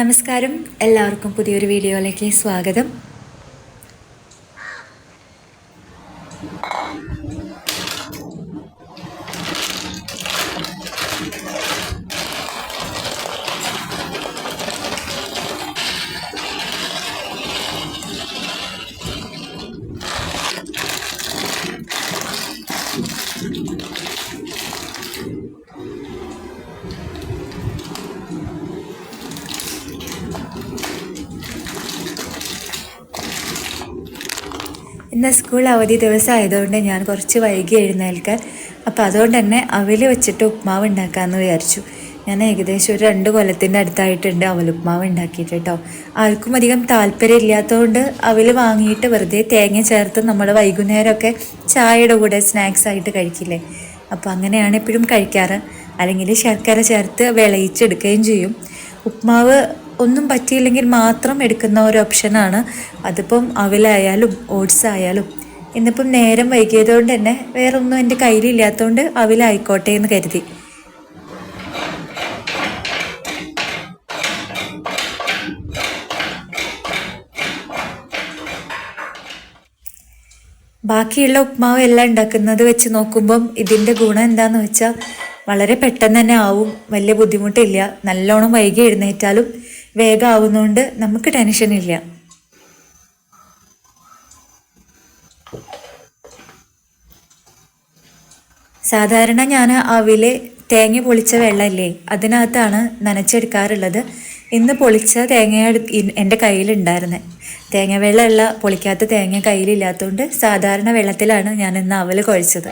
നമസ്കാരം, എല്ലാവർക്കും പുതിയൊരു വീഡിയോയിലേക്ക് സ്വാഗതം. ഇന്ന് സ്കൂൾ അവധി ദിവസം ആയതുകൊണ്ട് ഞാൻ കുറച്ച് വൈകി എഴുന്നേൽക്കാൻ. അപ്പോൾ അതുകൊണ്ട് തന്നെ അവൽ വെച്ചിട്ട് ഉപ്മാവ് ഉണ്ടാക്കാമെന്ന് വിചാരിച്ചു. ഞാൻ ഏകദേശം ഒരു 2 കൊല്ലത്തിൻ്റെ അടുത്തായിട്ടുണ്ട് അവലുപ്മാവ് ഉണ്ടാക്കിയിട്ട് കേട്ടോ. ആർക്കും അധികം താല്പര്യം ഇല്ലാത്തതുകൊണ്ട് അവൽ വാങ്ങിയിട്ട് വെറുതെ തേങ്ങ ചേർത്ത് നമ്മൾ വൈകുന്നേരമൊക്കെ ചായയുടെ കൂടെ സ്നാക്സ് ആയിട്ട് കഴിക്കില്ലേ, അപ്പോൾ അങ്ങനെയാണ് എപ്പോഴും കഴിക്കാറ്. അല്ലെങ്കിൽ ശർക്കര ചേർത്ത് വിളയിച്ചെടുക്കുകയും ചെയ്യും. ഉപ്മാവ് ഒന്നും പറ്റിയില്ലെങ്കിൽ മാത്രം എടുക്കുന്ന ഒരു ഓപ്ഷനാണ്. അതിപ്പം അവലായാലും ഓട്സ് ആയാലും. ഇന്നിപ്പം നേരം വൈകിയതുകൊണ്ട് തന്നെ വേറെ ഒന്നും എൻ്റെ കയ്യിലില്ലാത്തതുകൊണ്ട് അവലായിക്കോട്ടെ എന്ന് കരുതി. ബാക്കിയുള്ള ഉപ്മാവ് എല്ലാം ഉണ്ടാക്കുന്നത് വെച്ച് നോക്കുമ്പം ഇതിൻ്റെ ഗുണം എന്താണെന്ന് വെച്ചാൽ വളരെ പെട്ടെന്ന് തന്നെ ആവും, വലിയ ബുദ്ധിമുട്ടില്ല. നല്ലോണം വൈകി എഴുന്നേറ്റാലും വേഗം ആവുന്നതുകൊണ്ട് നമുക്ക് ടെൻഷനില്ല. സാധാരണ ഞാൻ അവില് തേങ്ങ പൊളിച്ച വെള്ളമില്ലേ അതിനകത്താണ് നനച്ചെടുക്കാറുള്ളത്. ഇന്ന് പൊളിച്ച തേങ്ങ എൻ്റെ കയ്യിലുണ്ടായിരുന്നത്. തേങ്ങ വെള്ളമുള്ള പൊളിക്കാത്ത തേങ്ങ കയ്യിലില്ലാത്തതുകൊണ്ട് സാധാരണ വെള്ളത്തിലാണ് ഞാൻ ഇന്ന് അവൽ കുഴച്ചത്.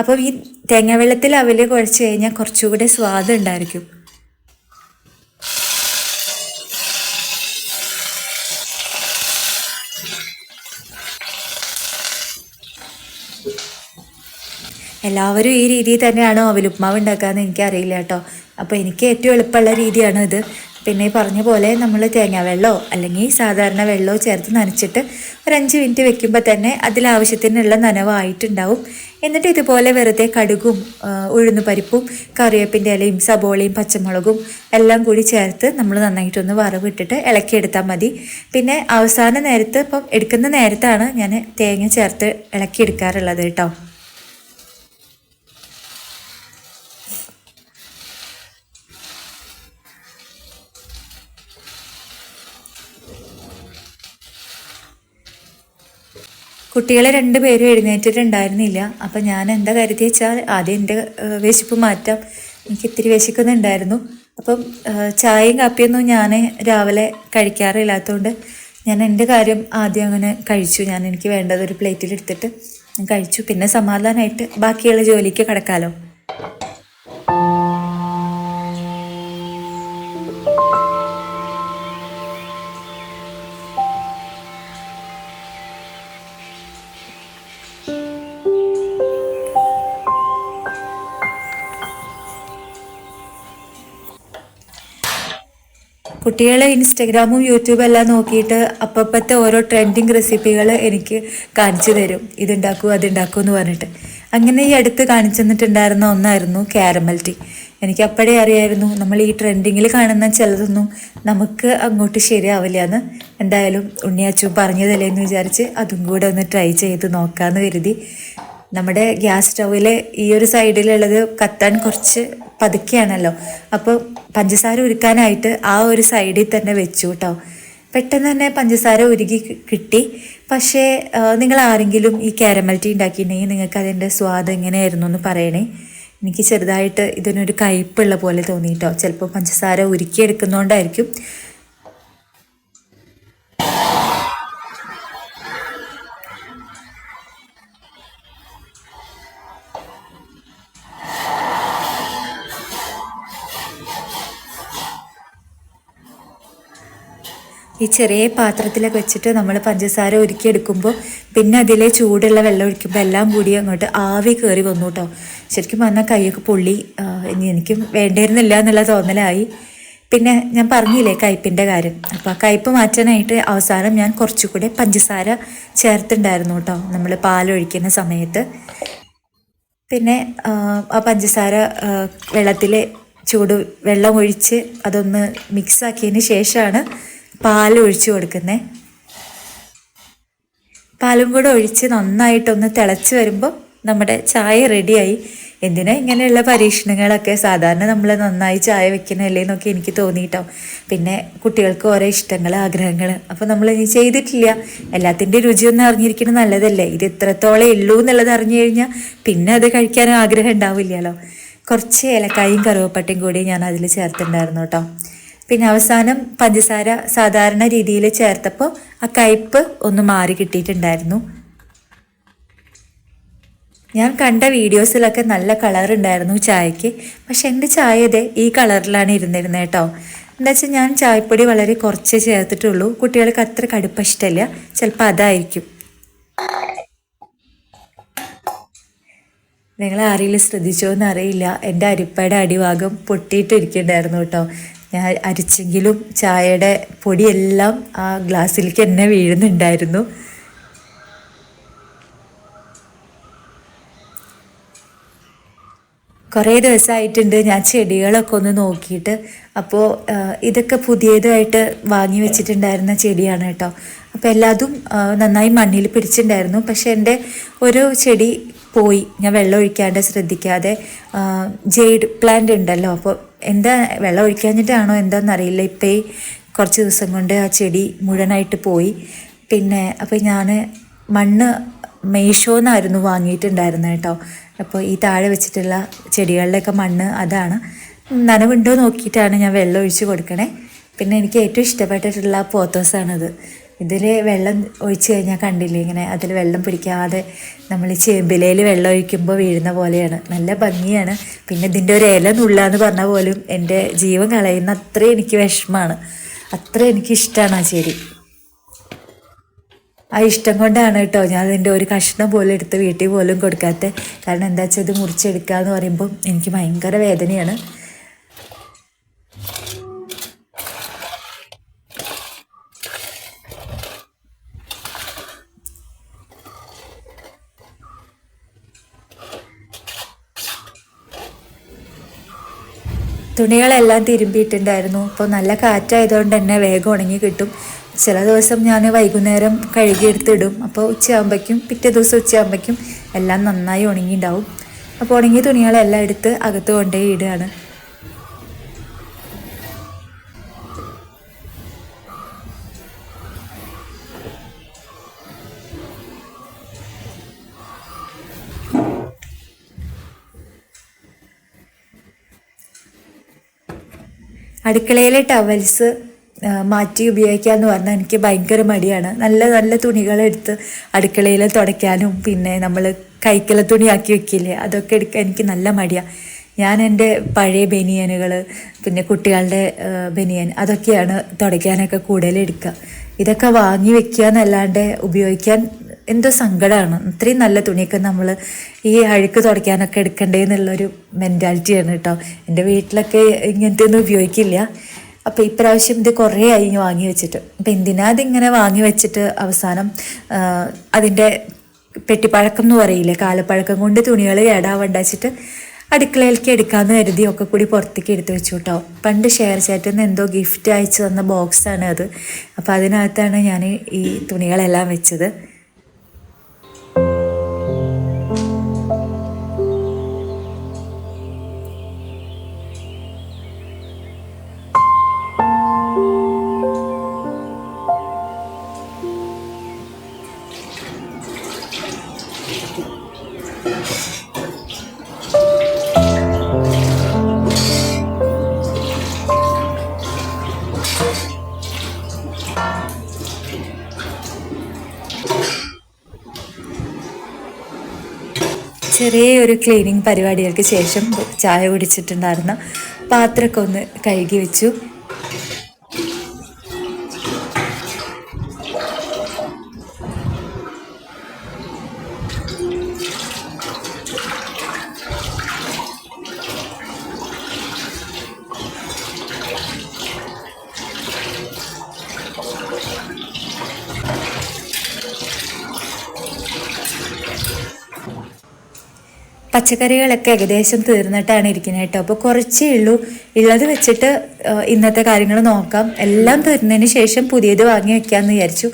അപ്പോൾ ഈ തേങ്ങ വെള്ളത്തിൽ അവൽ കുഴച്ച് കഴിഞ്ഞാൽ കുറച്ചുകൂടെ സ്വാദ് ഉണ്ടായിരിക്കും. എല്ലാവരും ഈ രീതിയിൽ തന്നെയാണോ അവലുപ്മാവ് ഉണ്ടാക്കാമെന്ന് എനിക്കറിയില്ല കേട്ടോ. അപ്പോൾ എനിക്ക് ഏറ്റവും എളുപ്പമുള്ള രീതിയാണ് ഇത്. പിന്നെ ഈ പറഞ്ഞ പോലെ നമ്മൾ തേങ്ങാ വെള്ളമോ അല്ലെങ്കിൽ സാധാരണ വെള്ളമോ ചേർത്ത് നനച്ചിട്ട് ഒരു 5 മിനിറ്റ് വെക്കുമ്പോൾ തന്നെ അതിലാവശ്യത്തിനുള്ള നനവായിട്ടുണ്ടാവും. എന്നിട്ട് ഇതുപോലെ വെറുതെ കടുകും ഉഴുന്നുപരിപ്പും കറിവേപ്പിൻ്റെ ഇലയും സബോളയും പച്ചമുളകും എല്ലാം കൂടി ചേർത്ത് നമ്മൾ നന്നായിട്ടൊന്ന് വറവിട്ടിട്ട് ഇളക്കിയെടുത്താൽ മതി. പിന്നെ അവസാന നേരത്ത് ഇപ്പം എടുക്കുന്ന നേരത്താണ് ഞാൻ തേങ്ങ ചേർത്ത് ഇളക്കിയെടുക്കാറുള്ളത് കേട്ടോ. കുട്ടികളെ 2 പേരും എഴുന്നേറ്റിട്ടുണ്ടായിരുന്നില്ല. അപ്പം ഞാൻ എന്താ കരുതി വെച്ചാൽ ആദ്യം എൻ്റെ വിശപ്പ് മാറ്റാം, എനിക്ക് ഇത്തിരി വിശക്കുന്നുണ്ടായിരുന്നു. അപ്പം ചായയും കാപ്പിയൊന്നും ഞാൻ രാവിലെ കഴിക്കാറില്ലാത്തതുകൊണ്ട് ഞാൻ എൻ്റെ കാര്യം ആദ്യം അങ്ങനെ കഴിച്ചു. എനിക്ക് വേണ്ടത് ഒരു പ്ലേറ്റിലെടുത്തിട്ട് ഞാൻ കഴിച്ചു. പിന്നെ സമാധാനമായിട്ട് ബാക്കിയുള്ള ജോലിക്ക് കിടക്കാമല്ലോ. കുട്ടികൾ ഇൻസ്റ്റഗ്രാമും യൂട്യൂബും എല്ലാം നോക്കിയിട്ട് അപ്പത്തെ ഓരോ ട്രെൻഡിങ് റെസിപ്പികൾ എനിക്ക് കാണിച്ചു തരും. ഇതുണ്ടാക്കൂ അതുണ്ടാക്കൂ എന്ന് പറഞ്ഞിട്ട്. അങ്ങനെ ഈ അടുത്ത് കാണിച്ചു തന്നിട്ടുണ്ടായിരുന്ന ഒന്നായിരുന്നു കാരമൽ ടീ. എനിക്ക് അപ്പോഴേ അറിയായിരുന്നു നമ്മൾ ഈ ട്രെൻഡിങ്ങിൽ കാണുന്ന ചിലതൊന്നും നമുക്ക് അങ്ങോട്ട് ശരിയാവില്ല എന്ന്. എന്തായാലും ഉണ്ണിയാച്ചു പറഞ്ഞതല്ലേ എന്ന് വിചാരിച്ച് അതും കൂടെ ഒന്ന് ട്രൈ ചെയ്ത് നോക്കാമെന്ന് കരുതി. നമ്മുടെ ഗ്യാസ് സ്റ്റൗവിൽ ഈ ഒരു സൈഡിലുള്ളത് കത്താൻ കുറച്ച് പതുക്കെയാണല്ലോ. അപ്പോൾ പഞ്ചസാര ഉരുക്കാനായിട്ട് ആ ഒരു സൈഡിൽ തന്നെ വെച്ചു കേട്ടോ. പെട്ടെന്ന് തന്നെ പഞ്ചസാര ഉരുകി കിട്ടി. പക്ഷേ നിങ്ങൾ ആരെങ്കിലും ഈ കാരമൽ ടീ ഉണ്ടാക്കിയിട്ടുണ്ടെങ്കിൽ നിങ്ങൾക്ക് അതിൻ്റെ സ്വാദ് എങ്ങനെയായിരുന്നു എന്ന് പറയണേ. എനിക്ക് ചെറുതായിട്ട് ഇതിനൊരു കയ്പുള്ള പോലെ തോന്നിയിട്ടോ. ചിലപ്പോൾ പഞ്ചസാര ഉരുക്കിയെടുക്കുന്നതുകൊണ്ടായിരിക്കും. ഈ ചെറിയ പാത്രത്തിലൊക്കെ വെച്ചിട്ട് നമ്മൾ പഞ്ചസാര ഉരുക്കിയെടുക്കുമ്പോൾ പിന്നെ അതിലെ ചൂടുള്ള വെള്ളം ഒഴിക്കുമ്പോൾ എല്ലാം കൂടി അങ്ങോട്ട് ആവി കയറി വന്നു കേട്ടോ. ശരിക്കും പറഞ്ഞാൽ കൈയൊക്കെ പൊള്ളി. എനിക്കും വേണ്ടിയിരുന്നില്ല എന്നുള്ള തോന്നലായി. പിന്നെ ഞാൻ പറഞ്ഞില്ലേ കയ്പിൻ്റെ കാര്യം. അപ്പോൾ ആ കയ്പ് മാറ്റാനായിട്ട് അവസാനം ഞാൻ കുറച്ചുകൂടെ പഞ്ചസാര ചേർത്തുണ്ടായിരുന്നു കേട്ടോ നമ്മൾ പാലൊഴിക്കുന്ന സമയത്ത്. പിന്നെ ആ പഞ്ചസാര വെള്ളത്തിൽ ചൂട് വെള്ളം ഒഴിച്ച് അതൊന്ന് മിക്സാക്കിയതിന് ശേഷമാണ് പാൽ ഒഴിച്ച് കൊടുക്കുന്നത്. പാലും കൂടെ ഒഴിച്ച് നന്നായിട്ടൊന്ന് തിളച്ച് വരുമ്പോൾ നമ്മുടെ ചായ റെഡിയായി. എന്തിനാ ഇങ്ങനെയുള്ള പരീക്ഷണങ്ങളൊക്കെ? സാധാരണ നമ്മൾ നന്നായി ചായ വെക്കണല്ലേ എന്നൊക്കെ എനിക്ക് തോന്നിയിട്ടോ. പിന്നെ കുട്ടികൾക്ക് ഓരോ ഇഷ്ടങ്ങൾ, ആഗ്രഹങ്ങൾ, അപ്പോൾ നമ്മൾ ഇനി ചെയ്തിട്ടില്ല. എല്ലാത്തിൻ്റെ രുചിയൊന്നും അറിഞ്ഞിരിക്കുന്നത് നല്ലതല്ലേ? ഇത് ഇത്രത്തോളം ഉള്ളൂ എന്നുള്ളത് അറിഞ്ഞു കഴിഞ്ഞാൽ പിന്നെ അത് കഴിക്കാൻ ആഗ്രഹം ഉണ്ടാവില്ലല്ലോ. കുറച്ച് ഏലക്കായും കറുവപ്പട്ടയും കൂടി ഞാൻ അതിൽ ചേർത്തിട്ടുണ്ടായിരുന്നു കേട്ടോ. പിന്നെ അവസാനം പഞ്ചസാര സാധാരണ രീതിയിൽ ചേർത്തപ്പോൾ ആ കയ്പ്പ് ഒന്ന് മാറി കിട്ടിയിട്ടുണ്ടായിരുന്നു. ഞാൻ കണ്ട വീഡിയോസിലൊക്കെ നല്ല കളർ ഉണ്ടായിരുന്നു ചായക്ക്. പക്ഷെ എൻ്റെ ചായ ഇതേ ഈ കളറിലാണ് ഇരുന്നിരുന്നത് കേട്ടോ. എന്താ വെച്ചാൽ ഞാൻ ചായപ്പൊടി വളരെ കുറച്ചേ ചേർത്തിട്ടുള്ളൂ. കുട്ടികൾക്ക് അത്ര കടുപ്പം ഇഷ്ടമില്ല, ചിലപ്പോൾ അതായിരിക്കും. നിങ്ങൾ ആരെങ്കിലും ശ്രദ്ധിച്ചോ എന്നറിയില്ല, എൻ്റെ അരിപ്പയുടെ അടിഭാഗം പൊട്ടിയിട്ടിരിക്കുന്നുണ്ടായിരുന്നു കേട്ടോ. ഞാൻ അരിച്ചെങ്കിലും ചായയുടെ പൊടിയെല്ലാം ആ ഗ്ലാസ്സിലേക്ക് തന്നെ വീഴുന്നുണ്ടായിരുന്നു. കുറേ ദിവസമായിട്ടുണ്ട് ഞാൻ ചെടികളൊക്കെ ഒന്ന് നോക്കിയിട്ട്. അപ്പോൾ ഇതൊക്കെ പുതിയതായിട്ട് വാങ്ങി വെച്ചിട്ടുണ്ടായിരുന്ന ചെടിയാണ് കേട്ടോ. അപ്പോൾ എല്ലാതും നന്നായി മണ്ണിൽ പിടിച്ചിട്ടുണ്ടായിരുന്നു. പക്ഷേ എൻ്റെ ഒരു ചെടി പോയി, ഞാൻ വെള്ളം ഒഴിക്കാണ്ട് ശ്രദ്ധിക്കാതെ. ജെയ്ഡ് പ്ലാന്റ് ഉണ്ടല്ലോ, അപ്പോൾ എന്താ വെള്ളം ഒഴിക്കാഞ്ഞിട്ടാണോ എന്താണെന്നറിയില്ല, ഇപ്പോൾ ഈ കുറച്ച് ദിവസം കൊണ്ട് ആ ചെടി മുഴുവനായിട്ട് പോയി. പിന്നെ അപ്പോൾ ഞാൻ മണ്ണ് മീഷോന്നായിരുന്നു വാങ്ങിയിട്ടുണ്ടായിരുന്നത് കേട്ടോ. അപ്പോൾ ഈ താഴെ വെച്ചിട്ടുള്ള ചെടികളിലൊക്കെ മണ്ണ് അതാണ്. നനവുണ്ടോ നോക്കിയിട്ടാണ് ഞാൻ വെള്ളം ഒഴിച്ച് കൊടുക്കണേ. പിന്നെ എനിക്ക് ഏറ്റവും ഇഷ്ടപ്പെട്ടിട്ടുള്ള പോത്തോസാണിത്. ഇതിൽ വെള്ളം ഒഴിച്ച് കഴിഞ്ഞാൽ കണ്ടില്ലേ, ഇങ്ങനെ അതിൽ വെള്ളം പിടിക്കാതെ നമ്മൾ ചേമ്പിലയിൽ വെള്ളം ഒഴിക്കുമ്പോൾ വീഴുന്ന പോലെയാണ്. നല്ല ഭംഗിയാണ്. പിന്നെ ഇതിൻ്റെ ഒരു ഇല നുള്ളാന്ന് പറഞ്ഞാൽ പോലും എൻ്റെ ജീവൻ കളയുന്ന അത്രയും എനിക്ക് വിഷമമാണ്. അത്ര എനിക്കിഷ്ടമാണ് ആ ചെടി. ആ ഇഷ്ടം കൊണ്ടാണ് കേട്ടോ ഞാൻ അതിൻ്റെ ഒരു കഷ്ണം പോലും എടുത്ത് വീട്ടിൽ പോലും കൊടുക്കാത്ത. കാരണം എന്താ വെച്ചാൽ ഇത് മുറിച്ചെടുക്കുക എന്ന് പറയുമ്പം എനിക്ക് ഭയങ്കര വേദനയാണ്. തുണികളെല്ലാം തിരുമ്പിയിട്ടുണ്ടായിരുന്നു. ഇപ്പോൾ നല്ല കാറ്റായതുകൊണ്ട് തന്നെ വേഗം ഉണങ്ങി കിട്ടും. ചില ദിവസം ഞാൻ വൈകുന്നേരം കഴുകിയെടുത്തിടും. അപ്പോൾ ഉച്ചയാകുമ്പോഴേക്കും, പിറ്റേ ദിവസം ഉച്ചയാകുമ്പോഴേക്കും എല്ലാം നന്നായി ഉണങ്ങിയിട്ടുണ്ടാവും. അപ്പോൾ ഉണങ്ങിയ തുണികളെല്ലാം എടുത്ത് അകത്ത് കൊണ്ടുപോയി ഇടുകയാണ്. അടുക്കളയിലെ ടവൽസ് മാറ്റി ഉപയോഗിക്കുക എന്ന് പറഞ്ഞാൽ എനിക്ക് ഭയങ്കര മടിയാണ്. നല്ല നല്ല തുണികളെടുത്ത് അടുക്കളയിൽ തുടയ്ക്കാനും പിന്നെ നമ്മൾ കൈക്കല തുണിയാക്കി വെക്കില്ലേ, അതൊക്കെ എടുക്കാൻ എനിക്ക് നല്ല മടിയാണ്. ഞാൻ എൻ്റെ പഴയ ബനിയനുകൾ, പിന്നെ കുട്ടികളുടെ ബനിയൻ, അതൊക്കെയാണ് തുടയ്ക്കാനൊക്കെ കൂടുതൽ എടുക്കുക. ഇതൊക്കെ വാങ്ങി വെക്കുക എന്നല്ലാണ്ട് ഉപയോഗിക്കാൻ എന്തോ സങ്കടമാണ്. ഇത്രയും നല്ല തുണിയൊക്കെ നമ്മൾ ഈ അഴുക്ക് തുടയ്ക്കാനൊക്കെ എടുക്കണ്ടേ എന്നുള്ളൊരു മെൻറ്റാലിറ്റിയാണ് കേട്ടോ. എൻ്റെ വീട്ടിലൊക്കെ ഇങ്ങനത്തെ ഒന്നും ഉപയോഗിക്കില്ല. അപ്പോൾ ഇപ്രാവശ്യം ഇത് കുറേ ആയി വാങ്ങി വെച്ചിട്ട്. അപ്പം എന്തിനാ അതിങ്ങനെ വാങ്ങി വെച്ചിട്ട് അവസാനം അതിൻ്റെ പെട്ടിപ്പഴക്കം എന്ന് പറയില്ലേ, കാലപ്പഴക്കം കൊണ്ട് തുണികൾ കേടാവണ്ട വെച്ചിട്ട് അടുക്കളയിലേക്ക് എടുക്കാമെന്ന് കരുതി ഒക്കെ കൂടി പുറത്തേക്ക് എടുത്ത് വെച്ചു കേട്ടോ. പണ്ട് ഷെയർ ചാറ്റിൽ നിന്ന് എന്തോ ഗിഫ്റ്റ് അയച്ചു തന്ന ബോക്സാണ് അത്. അപ്പോൾ അതിനകത്താണ് ഞാൻ ഈ തുണികളെല്ലാം വെച്ചത്. ചെറിയൊരു ക്ലീനിങ് പരിപാടികൾക്ക് ശേഷം ചായ കുടിച്ചിട്ടുണ്ടായിരുന്ന പാത്രമൊക്കെ ഒന്ന് കഴുകി വെച്ചു. പച്ചക്കറികളൊക്കെ ഏകദേശം തീർന്നിട്ടാണ് ഇരിക്കുന്നത് കേട്ടോ. അപ്പോൾ കുറച്ചേ ഉള്ളൂ. ഉള്ളത് വെച്ചിട്ട് ഇന്നത്തെ കാര്യങ്ങൾ നോക്കാം. എല്ലാം തീർന്നതിന് ശേഷം പുതിയത് വാങ്ങി വെക്കാമെന്ന് വിചാരിച്ചു.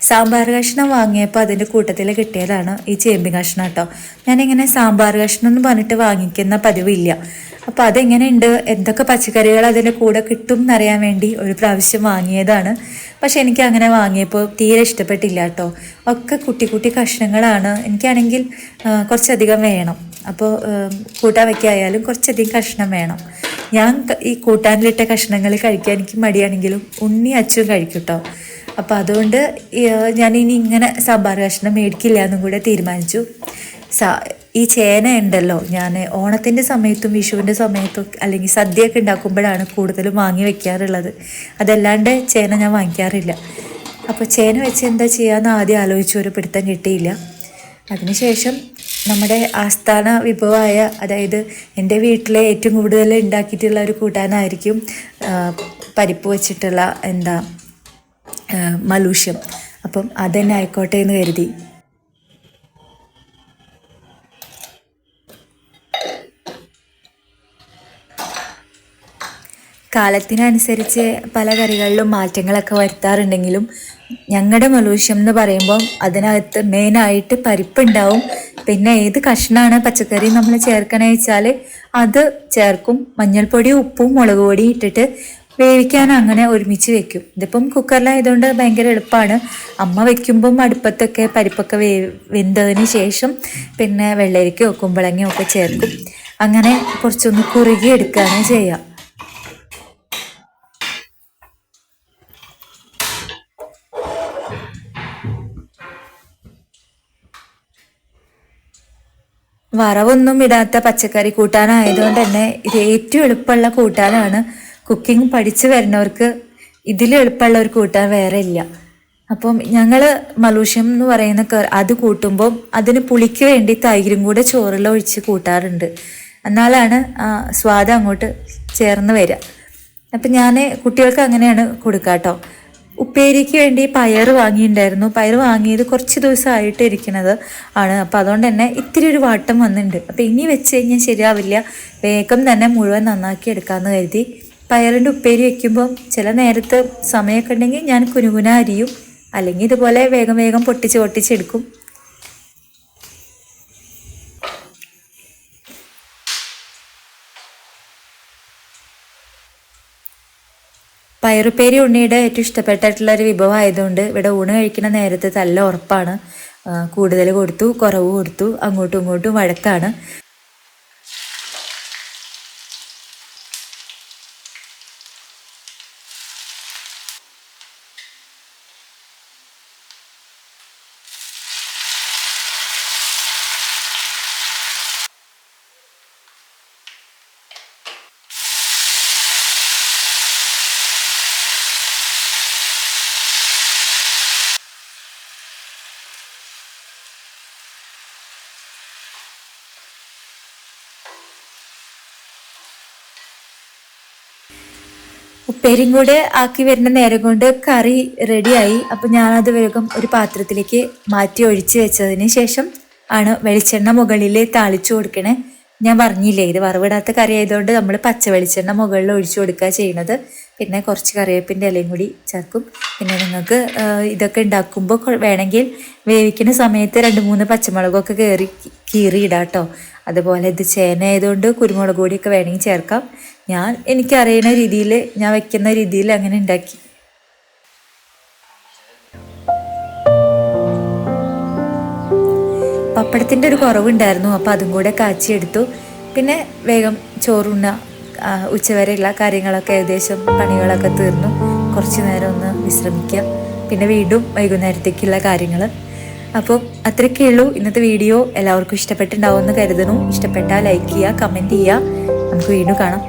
സാമ്പാർ കഷ്ണം വാങ്ങിയപ്പോൾ അതിൻ്റെ കൂട്ടത്തിൽ കിട്ടിയതാണ് ഈ ചേമ്പ് കഷ്ണം കേട്ടോ. ഞാനിങ്ങനെ സാമ്പാർ കഷ്ണം എന്ന് പറഞ്ഞിട്ട് വാങ്ങിക്കുന്ന പതിവില്ല. അപ്പോൾ അതെങ്ങനെയുണ്ട്, എന്തൊക്കെ പച്ചക്കറികൾ അതിൻ്റെ കൂടെ കിട്ടും എന്നറിയാൻ വേണ്ടി ഒരു പ്രാവശ്യം വാങ്ങിയതാണ്. പക്ഷെ എനിക്ക് അങ്ങനെ വാങ്ങിയപ്പോൾ തീരെ ഇഷ്ടപ്പെട്ടില്ല കേട്ടോ. ഒക്കെ കുട്ടി കുട്ടി കഷ്ണങ്ങളാണ്. എനിക്കാണെങ്കിൽ കുറച്ചധികം വേണം. അപ്പോൾ കൂട്ടാൻ വയ്ക്കായാലും കുറച്ചധികം കഷ്ണം വേണം. ഞാൻ ഈ കൂട്ടാനിലിട്ട കഷ്ണങ്ങൾ കഴിക്കാൻ എനിക്ക് മടിയാണെങ്കിലും ഉണ്ണി അച്ചും കഴിക്കും കേട്ടോ. അപ്പോൾ അതുകൊണ്ട് ഞാനിനി ഇങ്ങനെ സാമ്പാർ കഷ്ണം മേടിക്കില്ല എന്നും കൂടെ തീരുമാനിച്ചു. ഈ ചേന ഉണ്ടല്ലോ, ഞാൻ ഓണത്തിൻ്റെ സമയത്തും വിഷുവിൻ്റെ സമയത്തും അല്ലെങ്കിൽ സദ്യയൊക്കെ ഉണ്ടാക്കുമ്പോഴാണ് കൂടുതലും വാങ്ങി വെക്കാറുള്ളത്. അതല്ലാണ്ട് ചേന ഞാൻ വാങ്ങിക്കാറില്ല. അപ്പോൾ ചേന വെച്ച് എന്താ ചെയ്യാമെന്ന് ആദ്യം ആലോചിച്ച് ഒരു പിടുത്തം കിട്ടിയില്ല. അതിനുശേഷം നമ്മുടെ ആസ്ഥാന വിഭവമായ, അതായത് എൻ്റെ വീട്ടിലെ ഏറ്റവും കൂടുതൽ ഉണ്ടാക്കിയിട്ടുള്ള ഒരു കൂട്ടാനായിരിക്കും പരിപ്പ് വെച്ചിട്ടുള്ള മലൂഷ്യം. അപ്പം അതന്നെ ആയിക്കോട്ടെ എന്ന് കരുതി. കാലത്തിനനുസരിച്ച് പല കറികളിലും മാറ്റങ്ങളൊക്കെ വരുത്താറുണ്ടെങ്കിലും ഞങ്ങളുടെ മലൂഷ്യം എന്ന് പറയുമ്പം അതിനകത്ത് മെയിനായിട്ട് പരിപ്പുണ്ടാവും. പിന്നെ ഏത് കഷ്ണമാണ് പച്ചക്കറി നമ്മൾ ചേർക്കണേ വെച്ചാൽ അത് ചേർക്കും. മഞ്ഞൾപ്പൊടി, ഉപ്പും മുളക് പൊടി ഇട്ടിട്ട് വേവിക്കാൻ അങ്ങനെ ഒരുമിച്ച് വെക്കും. ഇതിപ്പം കുക്കറിലായതുകൊണ്ട് ഭയങ്കര എളുപ്പമാണ്. അമ്മ വെക്കുമ്പം അടുപ്പത്തൊക്കെ പരിപ്പൊക്കെ വെന്തതിന് ശേഷം പിന്നെ വെള്ളരിക്കയോ കുമ്പളങ്ങയോ ഒക്കെ ചേർക്കും. അങ്ങനെ കുറച്ചൊന്ന് കുറുകി എടുക്കുകയാണ് ചെയ്യുക. വറവൊന്നും ഇടാത്ത പച്ചക്കറി കൂട്ടാനായതുകൊണ്ട് തന്നെ ഇത് ഏറ്റവും എളുപ്പമുള്ള കൂട്ടാനാണ്. കുക്കിംഗ് പഠിച്ചു വരുന്നവർക്ക് ഇതിൽ എളുപ്പമുള്ള ഒരു കൂട്ടാൻ വേറെ ഇല്ല. അപ്പം ഞങ്ങൾ മലൂഷ്യം എന്ന് പറയുന്ന അത് കൂട്ടുമ്പോൾ അതിന് പുളിക്ക് വേണ്ടി തൈരും കൂടെ ചോറിൽ ഒഴിച്ച് കൂട്ടാറുണ്ട്. എന്നാലാണ് സ്വാദ് അങ്ങോട്ട് ചേർന്ന് വരിക. അപ്പം ഞാൻ കുട്ടികൾക്ക് അങ്ങനെയാണ് കൊടുക്കുക കേട്ടോ. ഉപ്പേരിക്ക് വേണ്ടി പയർ വാങ്ങിയിട്ടുണ്ടായിരുന്നു. പയർ വാങ്ങിയത് കുറച്ച് ദിവസമായിട്ട് ഇരിക്കുന്നത് ആണ്. അപ്പോൾ അതുകൊണ്ട് തന്നെ ഇത്തിരി ഒരു വാട്ടം വന്നിട്ടുണ്ട്. അപ്പോൾ ഇനി വെച്ച് കഴിഞ്ഞാൽ ശരിയാവില്ല. വേഗം തന്നെ മുഴുവൻ നന്നാക്കി എടുക്കാമെന്ന് കരുതി. പയറിൻ്റെ ഉപ്പേരി വയ്ക്കുമ്പം ചില നേരത്ത് സമയമൊക്കെ ഉണ്ടെങ്കിൽ ഞാൻ കുനുകുന അരിയും, അല്ലെങ്കിൽ ഇതുപോലെ വേഗം വേഗം പൊട്ടിച്ചെടുക്കും. പയറുപ്പേരി ഉണ്ണിയുടെ ഏറ്റവും ഇഷ്ടപ്പെട്ടിട്ടുള്ള ഒരു വിഭവം ആയതുകൊണ്ട് ഇവിടെ ഊണ് കഴിക്കുന്ന നേരത്ത് നല്ല ഉറപ്പാണ്. കൂടുതൽ കൊടുത്തു കുറവ് കൊടുത്തു അങ്ങോട്ടും ഇങ്ങോട്ടും വഴക്കാണ്. ഉപ്പേരിയും കൂടെ ആക്കി വരുന്ന നേരം കൊണ്ട് കറി റെഡിയായി. അപ്പം ഞാനത് വേഗം ഒരു പാത്രത്തിലേക്ക് മാറ്റി ഒഴിച്ച് വെച്ചതിന് ശേഷം ആണ് വെളിച്ചെണ്ണ മുകളിൽ താളിച്ചു കൊടുക്കണേ. ഞാൻ പറഞ്ഞില്ലേ, ഇത് വറവിടാത്ത കറി ആയതുകൊണ്ട് നമ്മൾ പച്ച വെളിച്ചെണ്ണ മുകളിൽ ഒഴിച്ചു കൊടുക്കുക ചെയ്യുന്നത്. പിന്നെ കുറച്ച് കറിവേപ്പിൻ്റെ ഇലയും കൂടി ചേർക്കും. പിന്നെ നിങ്ങൾക്ക് ഇതൊക്കെ ഉണ്ടാക്കുമ്പോൾ വേണമെങ്കിൽ വേവിക്കുന്ന സമയത്ത് 2-3 പച്ചമുളകൊക്കെ കീറിയിടാം കേട്ടോ. അതുപോലെ ഇത് ചേന ആയതുകൊണ്ട് കുരുമുളക് പൊടിയൊക്കെ വേണമെങ്കിൽ ചേർക്കാം. എനിക്കറിയുന്ന രീതിയിൽ, ഞാൻ വെക്കുന്ന രീതിയിൽ അങ്ങനെ ഉണ്ടാക്കി. പപ്പടത്തിൻ്റെ ഒരു കുറവുണ്ടായിരുന്നു. അപ്പോൾ അതും കൂടെ കാച്ചിയെടുത്തു. പിന്നെ വേഗം ചോറുണ്ണ, ഉച്ചവരെയുള്ള കാര്യങ്ങളൊക്കെ ഏകദേശം പണികളൊക്കെ തീർന്നു. കുറച്ച് നേരം ഒന്ന് വിശ്രമിക്കുക. പിന്നെ വീണ്ടും വൈകുന്നേരത്തേക്കുള്ള കാര്യങ്ങൾ. അപ്പോൾ അത്രയൊക്കെ ഉള്ളൂ ഇന്നത്തെ വീഡിയോ. എല്ലാവർക്കും ഇഷ്ടപ്പെട്ടുണ്ടാവുമെന്ന് കരുതുന്നു. ഇഷ്ടപ്പെട്ടാൽ ലൈക്ക് ചെയ്യുക, കമൻറ്റ് ചെയ്യുക. നമുക്ക് വീണ്ടും കാണാം.